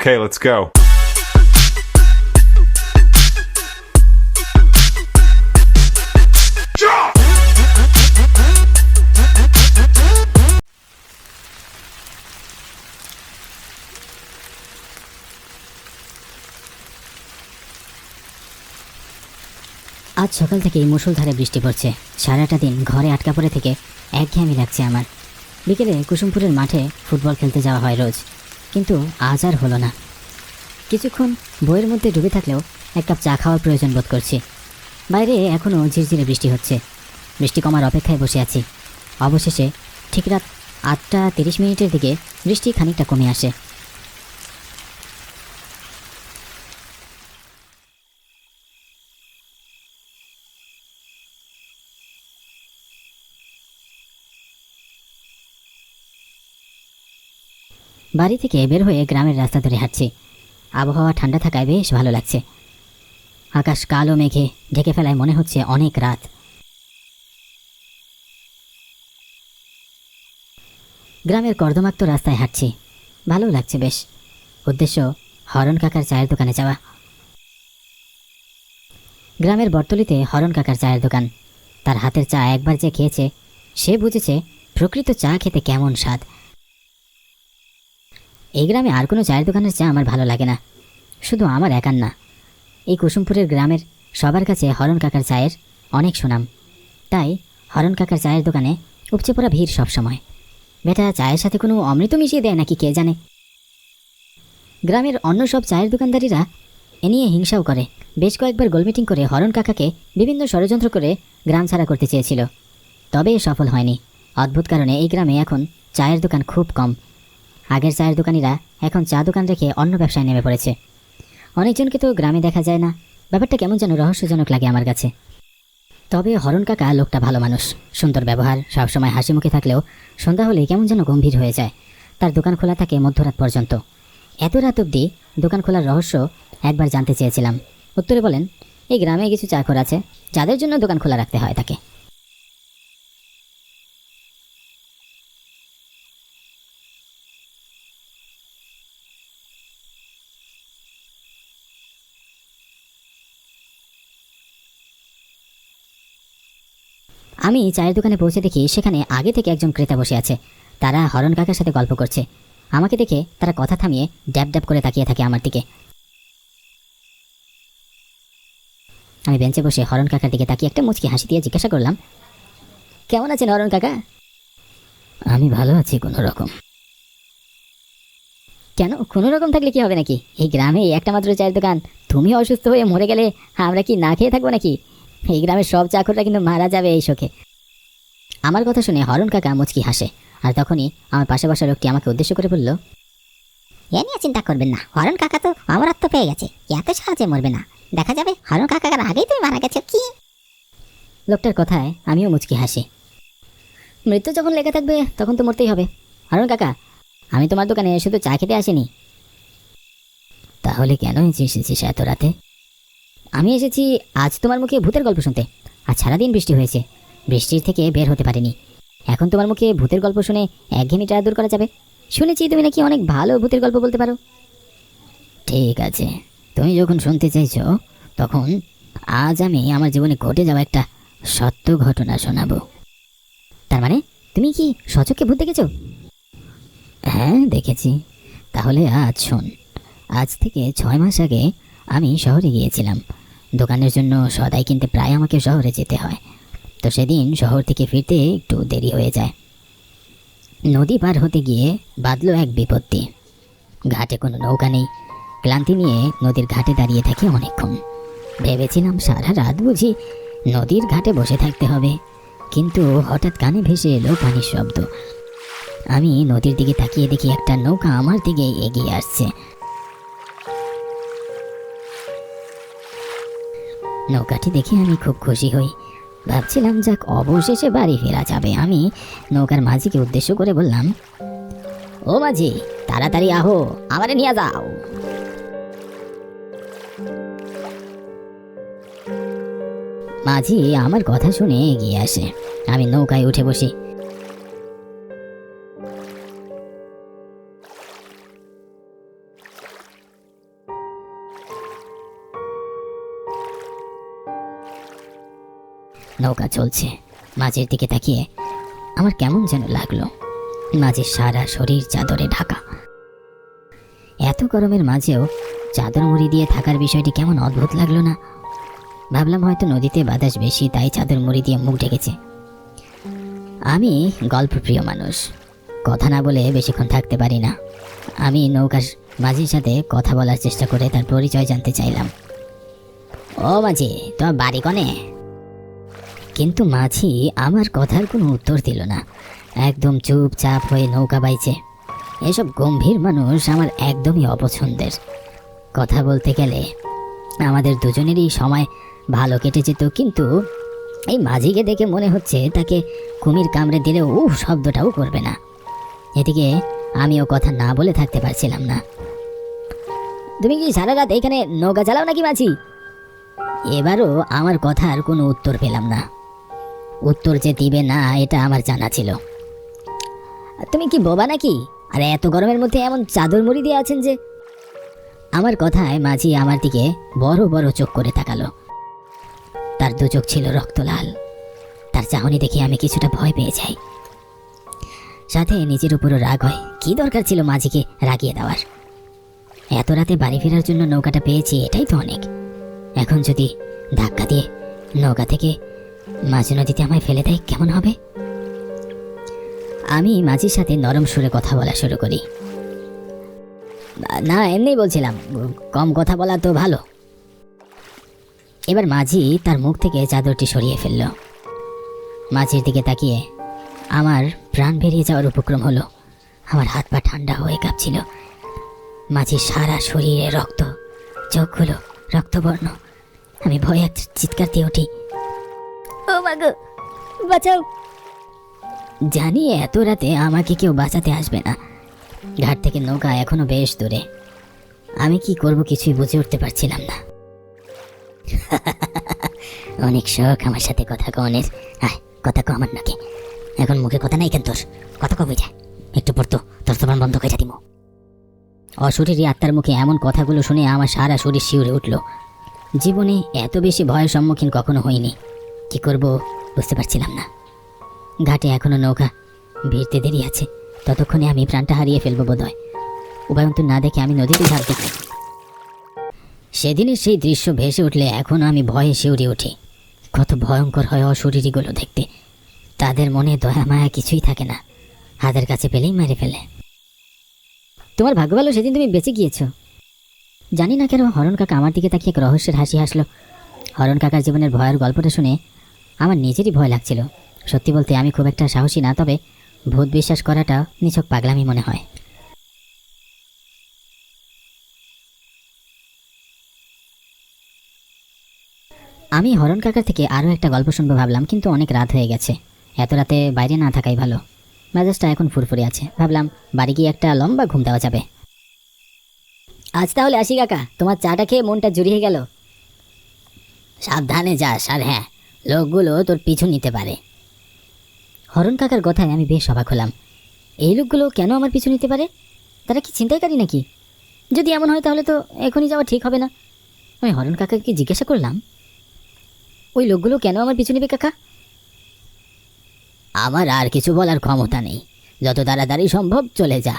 Okay, let's go. আজ সকাল থেকেই মুষলধারে বৃষ্টি পড়ছে। সারাটা দিন ঘরে আটকা পড়ে থেকে একঘেয়েমি লাগছে আমার। বিকেলে কুসুমপুরের মাঠে ফুটবল খেলতে যাওয়া হয় রোজ, কিন্তু আজ আর হলো না। কিছুক্ষণ বইয়ের মধ্যে ডুবে থাকলেও এক কাপ চা খাওয়ার প্রয়োজন বোধ করছি। বাইরে এখনও ঝিরঝিরে বৃষ্টি হচ্ছে। বৃষ্টি কমার অপেক্ষায় বসে আছি। অবশেষে ঠিক রাত 8:30 দিকে বৃষ্টি খানিকটা কমে আসে। বাড়ি থেকে বের হয়ে গ্রামের রাস্তা ধরে হাঁটছি। আবহাওয়া ঠান্ডা থাকায় বেশ ভালো লাগছে। আকাশ কালো মেঘে ঢেকে ফেলায় মনে হচ্ছে অনেক রাত। গ্রামের কর্দমাক্ত রাস্তায় হাঁটছি, ভালো লাগছে বেশ। উদ্দেশ্য হরণ কাকার চায়ের দোকানে যাওয়া। গ্রামের বটতলিতে হরণ কাকার চায়ের দোকান। তার হাতের চা একবার যে খেয়েছে সে বুঝেছে প্রকৃত চা খেতে কেমন স্বাদ। এই গ্রামে আর কোনো চায়ের দোকানের চা আমার ভালো লাগে না। শুধু আমার একার না, এই কুসুমপুরের গ্রামের সবার কাছে হরণ কাকার চায়ের অনেক সুনাম। তাই হরণ কাকার চায়ের দোকানে উপচে পড়া ভিড় সবসময়। বেটা চায়ের সাথে কোনো অমৃত মিশিয়ে দেয় নাকি কে জানে। গ্রামের অন্য সব চায়ের দোকানদারিরা এ নিয়ে হিংসাও করে। বেশ কয়েকবার গোলমিটিং করে হরণ কাকাকে বিভিন্ন ষড়যন্ত্র করে গ্রাম ছাড়া করতে চেয়েছিল, তবে সফল হয়নি। অদ্ভুত কারণে এই গ্রামে এখন চায়ের দোকান খুব কম। আগের চায়ের দোকানিরা এখন চা দোকান রেখে অন্য ব্যবসায় নেমে পড়েছে। অনেকজনকে তো গ্রামে দেখা যায় না। ব্যাপারটা কেমন যেন রহস্যজনক লাগে আমার কাছে। তবে হরণ কাকা লোকটা ভালো মানুষ, সুন্দর ব্যবহার, সবসময় হাসি মুখে থাকলেও সন্ধ্যা হলে কেমন যেন গম্ভীর হয়ে যায়। তার দোকান খোলা থাকে মধ্যরাত পর্যন্ত। এত রাত অবধি দোকান খোলার রহস্য একবার জানতে চেয়েছিলাম। উত্তরে বলেন, এই গ্রামে কিছু চাকর আছে যাদের জন্য দোকান খোলা রাখতে হয় তাকে। আমি চায়ের দোকানে পৌঁছে দেখি সেখানে আগে থেকে একজন ক্রেতা বসে আছে। তারা হরণ কাকার সাথে গল্প করছে। আমাকে দেখে তারা কথা থামিয়ে ড্যাব ড্যাব করে তাকিয়ে থাকে আমার দিকে। আমি বেঞ্চে বসে হরণ কাকার দিকে তাকিয়ে একটা মুচকি হাসি দিয়ে জিজ্ঞাসা করলাম, কেমন আছেন হরণ কাকা? আমি ভালো আছি কোনো রকম। কেন কোনো রকম থাকলে কি হবে নাকি? এই গ্রামে একটা মাত্র চায়ের দোকান, তুমি অসুস্থ হয়ে মরে গেলে আমরা কি না খেয়ে থাকবো নাকি? এই গ্রামের সব চাকররা কিন্তু মারা যাবে এই শোকে। আমার কথা শুনে হরণ কাকা মুচকি হাসে, আর তখনই আমার পাশে বসা লোকটি আমাকে উদ্দেশ্য করে বলল, এ নিয়ে চিন্তা করবেন না, হরণ কাকা তো অমরত্ব পেয়ে গেছে, এত সহজে মরবে না। দেখা যাবে হরণ কাকার আগেই তুমি মারা গেছে কি। লোকটার কথায় আমিও মুচকি হাসি। মৃত্যু যখন লেগে থাকবে তখন তো মরতেই হবে। হরণ কাকা, আমি তোমার দোকানে শুধু চা খেতে আসিনি। তাহলে কেন এসেছিস এত রাতে? আমি এসেছি আজ তোমার মুখে ভূতের গল্প শুনতে। আজ সারাদিন বৃষ্টি হয়েছে, বৃষ্টির থেকে বের হতে পারিনি। এখন তোমার মুখে ভূতের গল্প শুনে একঘেয়েমিটা দূর করা যাবে। শুনেছি তুমি নাকি অনেক ভালো ভূতের গল্প বলতে পারো। ঠিক আছে, তুমি যখন শুনতে চাইছো তখন আজ আমি আমার জীবনে ঘটে যাওয়া একটা সত্য ঘটনা শোনাবো। তার মানে তুমি কি সচক্ষে ভূত দেখেছো? হ্যাঁ দেখেছি। তাহলে আজ শোন। আজ থেকে 6 মাস আগে আমি শহরে গিয়েছিলাম দোকানের জন্য সদাই কিনতে। প্রায় আমাকে শহরে যেতে হয়, তো সেদিন শহর থেকে ফিরতে একটু দেরি হয়ে যায়। নদী পার হতে গিয়ে বাঁধলো এক বিপত্তি। ঘাটে কোনো নৌকা নেই। ক্লান্তি নিয়ে নদীর ঘাটে দাঁড়িয়ে থাকি অনেকক্ষণ। ভেবেছিলাম সারা রাত বুঝি নদীর ঘাটে বসে থাকতে হবে, কিন্তু হঠাৎ কানে ভেসে এলো পানির শব্দ। আমি নদীর দিকে তাকিয়ে দেখি একটা নৌকা আমার দিকে এগিয়ে আসছে। নৌকাটি দেখে আমি খুব খুশি হই। ভাবছিলাম যাক অবশেষে বাড়ি ফেরা যাবে। আমি নৌকার মাঝিকে উদ্দেশ্য করে বললাম, ও মাঝি, তাড়াতাড়ি আহো, আমারে নিয়ে যাও। মাঝি আমার কথা শুনে এগিয়ে আসে। আমি নৌকায় উঠে বসি। নৌকা চলছে। মাঝের দিকে তাকিয়ে আমার কেমন যেন লাগলো। মাঝের সারা শরীর চাদরে ঢাকা। এত গরমের মাঝেও চাদর মুড়ি দিয়ে থাকার বিষয়টি কেমন অদ্ভুত লাগলো না? ভাবলাম হয়তো নদীতে বাতাস বেশি, তাই চাদর মুড়ি দিয়ে মুখ ঢেকেছে। আমি গল্পপ্রিয় মানুষ, কথা না বলে বেশিক্ষণ থাকতে পারি না। আমি নৌকার মাঝির সাথে কথা বলার চেষ্টা করে তার পরিচয় জানতে চাইলাম। ও মাঝি, তোমার বাড়ি কনে? কিন্তু মাঝি আমার কথার কোনো উত্তর দিল না। একদম চুপচাপ হয়ে নৌকা বাইছে। এসব গম্ভীর মানুষ আমার একদমই অপছন্দের। কথা বলতে গেলে আমাদের দুজনেরই সময় ভালো কেটে যেত, কিন্তু এই মাঝিকে দেখে মনে হচ্ছে তাকে কুমির কামড়ে দিলেও শব্দটাও করবে না। এদিকে আমিও কথা না বলে থাকতে পারছিলাম না। তুমি কি সারা রাত এখানে নৌকা চালাও নাকি মাঝি? এবারও আমার কথার কোনো উত্তর পেলাম না। উত্তর যে দিবে না এটা আমার জানা ছিল। তুমি কি বোবা নাকি? আর এত গরমের মধ্যে এমন চাদর মুড়ি দিয়ে আছেন যে? আমার কথায় মাঝি আমার দিকে বড় বড় চোখ করে তাকালো। তার দু চোখ ছিল রক্তলাল। তার চাহনি দেখে আমি কিছুটা ভয় পেয়ে যাই, সাথে নিজের উপরও রাগ হয়। কি দরকার ছিল মাঝিকে রাগিয়ে দেওয়ার? এত রাতে বাড়ি ফেরার জন্য নৌকাটা পেয়েছি, এটাই তো অনেক। এখন যদি ধাক্কা দিয়ে নৌকা থেকে মাঝ নদীতে আমায় ফেলে দেয় কেমন হবে? আমি মাঝির সাথে নরম সুরে কথা বলা শুরু করি। না, এমনি বলছিলাম, কম কথা বলা তো ভালো। এবার মাঝি তার মুখ থেকে চাদরটি সরিয়ে ফেলল। মাঝির দিকে তাকিয়ে আমার প্রাণ বেরিয়ে যাওয়ার উপক্রম হলো। আমার হাত পা ঠান্ডা হয়ে কাঁপছিল। মাঝির সারা শরীরে রক্ত, চোখগুলো রক্তবর্ণ। আমি ভয়ে এক চিৎকার দিয়ে উঠি, ও মা গো, বাঁচাও! জানি এত রাতে আমাকে কেউ বাঁচাতে আসবে না। ঘাট থেকে নৌকা এখনো বেশ দূরে। আমি কি করব কিছুই বুঝে উঠতে পারছিলাম না। অনেক শখ আমার সাথে কথা কনের। আয়, কথা কো আমার নাকি? এখন মুখে কথা নাই কেন তোর? কথা কবে যায়? একটু পড়তো তোর তোমার বন্ধ করে দিমু। অশরীরী আত্মার মুখে এমন কথাগুলো শুনে আমার সারা শরীর শিউরে উঠল। জীবনে এত বেশি ভয়ের সম্মুখীন কখনো হইনি। কি করব বুঝতে পারছিলাম না। ঘাটে এখনো নৌকা ভিড়তে দেরি আছে। ততক্ষণে আমি প্রাণটা হারিয়ে ফেলবো বোধহয়। উপায়ন্তর না দেখে আমি নদীতে ঝাঁপ দিই। সেদিনের সেই দৃশ্য ভেসে উঠলে এখনো আমি ভয়ে শিউরে উঠি। কত ভয়ঙ্কর হয় অশরীরীগুলো দেখতে। তাদের মনে দয়া মায়া কিছুই থাকে না, হাতের কাছে পেলেই মেরে ফেলে। তোমার ভাগ্য ভালো, সেদিন তুমি বেঁচে গিয়েছো। জানি না কেন হরণ কাকা আমার দিকে তাকিয়ে এক রহস্যের হাসি হাসলো। হরণ কাকার জীবনের ভয়ের গল্পটা শুনে আমার নিজেরই ভয় লাগছিল। সত্যি বলতে আমি খুব একটা সাহসী না, তবে ভূত বিশ্বাস করাটা নিছক পাগলামি মনে হয়। আমি হরণ কাকার থেকে আরও একটা গল্প শুনবো ভাবলাম, কিন্তু অনেক রাত হয়ে গেছে। এত রাতে বাইরে না থাকাই ভালো। মেজাজটা এখন ফুরফুরে আছে। ভাবলাম বাড়ি গিয়ে একটা লম্বা ঘুম দেওয়া যাবে। আজ তাহলে আসি কাকা, তোমার চাটা খেয়ে মনটা জুড়িয়ে গেল। সাবধানে যাস, আর হ্যাঁ, লোকগুলো তোর পিছু নিতে পারে। হরণ কাকার কথায় আমি বেশ অবাক হলাম। এই লোকগুলো কেন আমার পিছু নিতে পারে? তারা কি ছিনতাইকারী নাকি? যদি এমন হয় তাহলে তো এখনই যাওয়া ঠিক হবে না। আমি হরণ কাকাকে জিজ্ঞাসা করলাম, ওই লোকগুলো কেন আমার পিছু নেবে কাকা? আমার আর কিছু বলার ক্ষমতা নেই, যত তাড়াতাড়ি সম্ভব চলে যা।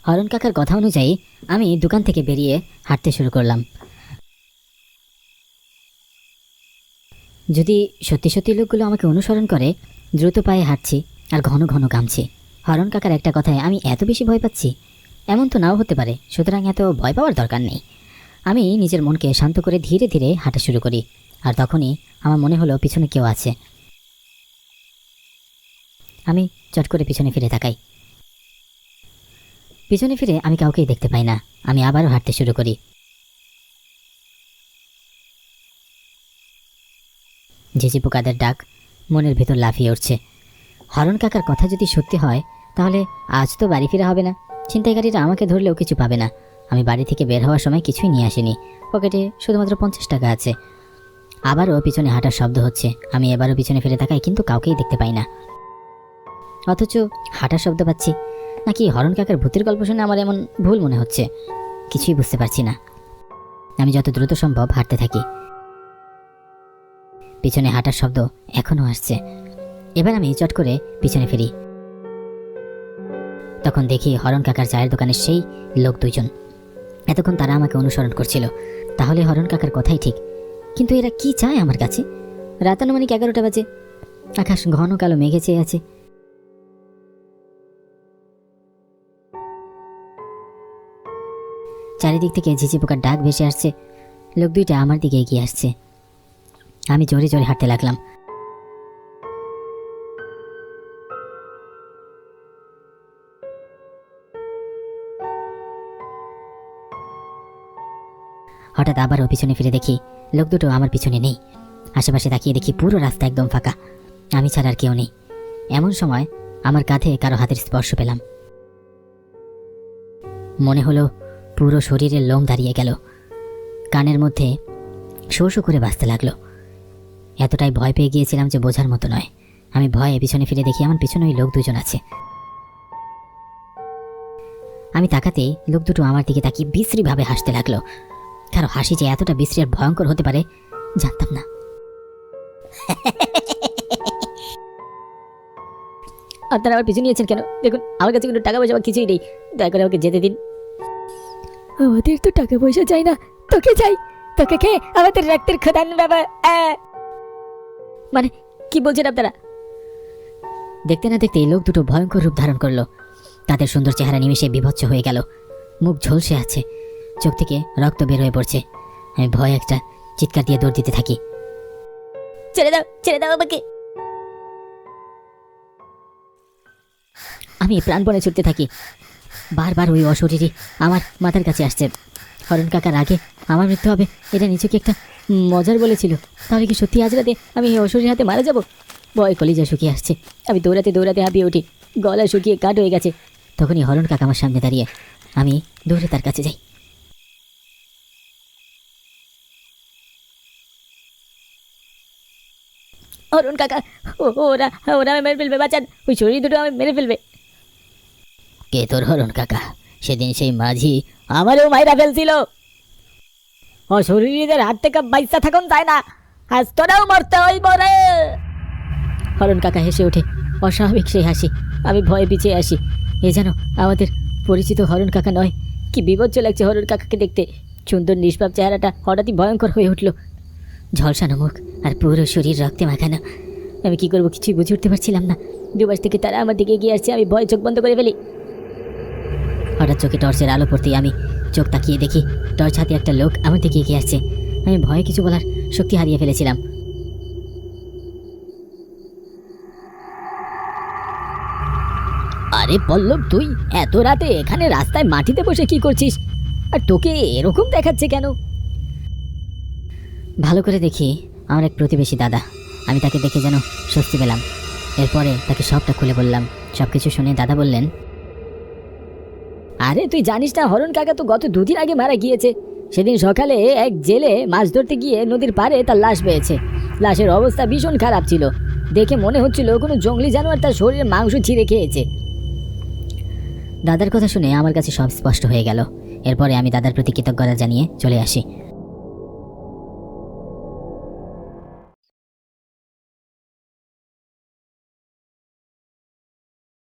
হরণ কাকার কথা অনুযায়ী আমি দোকান থেকে বেরিয়ে হাঁটতে শুরু করলাম। যদি সত্যি সত্যি লোকগুলো আমাকে অনুসরণ করে, দ্রুত পায়ে হাঁটছি আর ঘন ঘন ঘামছি। হরণ কাকার একটা কথায় আমি এত বেশি ভয় পাচ্ছি, এমন তো নাও হতে পারে। সুতরাং এত ভয় পাওয়ার দরকার নেই। আমি নিজের মনকে শান্ত করে ধীরে ধীরে হাঁটা শুরু করি। আর তখনই আমার মনে হলো পিছনে কেউ আছে। আমি চট করে পিছনে ফিরে তাকাই। পিছনে ফিরে আমি কাউকেই দেখতে পাই না। আমি আবারও হাঁটতে শুরু করি। ঝিঝি পোকাদের ডাক মনের ভেতর লাফিয়ে উঠছে। হরণ কাকার কথা যদি সত্যি হয়, তাহলে আজ তো বাড়ি ফিরে হবে না। ছিনতাইকারীরা আমাকে ধরলেও কিছু পাবে না। আমি বাড়ি থেকে বের হওয়ার সময় কিছুই নিয়ে আসিনি। পকেটে শুধুমাত্র 50 টাকা আছে। আবারও পিছনে হাঁটার শব্দ হচ্ছে। আমি এবারও পিছনে ফিরে তাকাই, কিন্তু কাউকেই দেখতে পাই না। অথচ হাঁটার শব্দ পাচ্ছি। নাকি হরণ কাকার ভূতের গল্প শুনে আমার এমন ভুল মনে হচ্ছে? কিছুই বুঝতে পারছি না। আমি যত দ্রুত সম্ভব হাঁটতে থাকি। পিছনে হাঁটার শব্দ এখনো আসছে। এবার আমি চট করে পিছনে ফিরি। তখন দেখি হরণ কাকার চায়ের দোকানের সেই লোক দুইজন। এতক্ষণ তারা আমাকে অনুসরণ করছিল। তাহলে হরণ কাকার কথাই ঠিক, কিন্তু এরা কি চায় আমার কাছে? রাত আনুমানিক 11টা বাজে। আকাশ ঘন কালো মেঘে চেয়ে আছে। চারিদিক থেকে ঝিঝি পোকার ডাক ভেসে আসছে। লোক দুইটা আমার দিকে এগিয়ে আসছে। আমি জোরে জোরে হাঁটতে লাগলাম। হঠাৎ আবারও পিছনে ফিরে দেখি লোক দুটো আমার পিছনে নেই। আশেপাশে তাকিয়ে দেখি পুরো রাস্তা একদম ফাঁকা, আমি ছাড়া আর কেউ নেই। এমন সময় আমার কাঁধে কারো হাতের স্পর্শ পেলাম। মনে হলো পুরো শরীরের লোম দাঁড়িয়ে গেল, কানের মধ্যে শো শো করে বাজতে লাগলো। এতটাই ভয় পেয়ে গিয়েছিলাম যে বোঝার মতো নয়। আমি ভয়ে পিছনে ফিরে দেখি আমার পিছনে ওই লোক দুজন আছে। আমি তাকাতে লোক দুটো আমার দিকে তাকিয়ে বিশ্রীভাবে হাসতে লাগলো। কারো হাসি যে এতটা বিশ্রী আর ভয়ঙ্কর হতে পারে জানতাম না। আপনারা আমার পিছু নিয়েছেন কেন? দেখুন আমার কাছে কোনো টাকা পয়সা বা কিছুই নেই, দয়া করে আমাকে যেতে দিন। আমাদের তো টাকা পয়সা চাই না, তোকে চাই। তোকে খেয়ে আমাদের রক্তের খোদান বাবা। মানে কি বলছেন আপনারা? দেখতে না দেখতে লোক দুটো ভয়ঙ্কর রূপ ধারণ করলো। তাদের সুন্দর চেহারা নিমেষে বিভৎস হয়ে গেল। মুখ ঝলসে আছে, চোখ থেকে রক্ত বের হয়ে পড়ছে। আমি ভয় একটা চিৎকার দিয়ে দৌড় দিতে থাকি। ছেড়ে দাও, ছেড়ে দাও আমাকে। আমি প্রাণপণে ছুটতে থাকি। বারবার ওই অশরীরী আমার মাথার কাছে আসছে। হরণ কাকার আগে আমার মৃত্যু হবে এটা নিচুকে একটা মজার বলেছিল। তাহলে কি সত্যি আজ রাতে আমি এই অশরীর হাতে মারা যাব? ভয় কলিজা শুকিয়ে আসছে। আমি দৌড়াতে দৌড়াতে হাঁপিয়ে উঠি, গলা শুকিয়ে কাঠ হয়ে গেছে। তখনই হরণ কাকা আমার সামনে দাঁড়িয়ে। আমি দৌড়ে তার কাছে যাই। অরুণ কাকা, ওরা ওরা আমি মেরে ফেলবে, বাঁচান। ওই শরীর দুটো আমি মেরে ফেলবে। কে তোর হরণ কাকা? সেদিন সেই মাঝি আমারও মাইরা ফেলছিল। অশরীরীদের হাত থেকে বাইসা থাকুন যায় না, আজ তোরাও মরতে হইব রে। হরণ কাকা হেসে ওঠে, অস্বাভাবিক সেই হাসি। আমি ভয়ে পিছিয়ে আসি। এ যেন আমাদের পরিচিত হরণ কাকা নয়। কি বিভৎস লাগছে হরণ কাকাকে দেখতে। সুন্দর নিষ্পাপ চেহারাটা হঠাৎই ভয়ঙ্কর হয়ে উঠল। ঝলসানো মুখ আর পুরো শরীর রক্তে মাখানো। আমি কি করবো কিছুই বুঝে উঠতে পারছিলাম না। দুপাশ থেকে তারা আমার দিকে এগিয়ে আসছে। আমি ভয়ে চোখ বন্ধ করে ফেলি। হঠাৎ চোখে টর্চের আলো পড়তেই আমি চোখ তাকিয়ে দেখি টর্চ হাতে একটা লোক আমার দিকে এগিয়ে আসছে। আমি ভয়ে কিছু বলার শক্তি হারিয়ে ফেলেছিলাম। আরে পল্লব, তুই এত রাতে এখানে রাস্তায় মাটিতে বসে কি করছিস? আর তোকে এরকম দেখাচ্ছে কেন? ভালো করে দেখি আমার এক প্রতিবেশী দাদা। আমি তাকে দেখে যেন স্বস্তি পেলাম। এরপরে তাকে সবটা খুলে বললাম। সবকিছু শুনে দাদা বললেন, আরে তুই জানিস না হরণ কাকা তো গত 2 দিন আগে মারা গিয়েছে। সেদিন সকালে এক জেলে মাছ ধরতে গিয়ে নদীর পাড়ে তার লাশ পেয়েছে। লাশের অবস্থা ভীষণ খারাপ ছিল। দেখে মনে হচ্ছিল কোনো জঙ্গলি জানোয়ার তার শরীরের মাংস ছিঁড়ে খেয়েছে। দাদার কথা শুনে আমার কাছে সব স্পষ্ট হয়ে গেল। এরপরে আমি দাদার প্রতি কৃতজ্ঞতা জানিয়ে চলে আসি।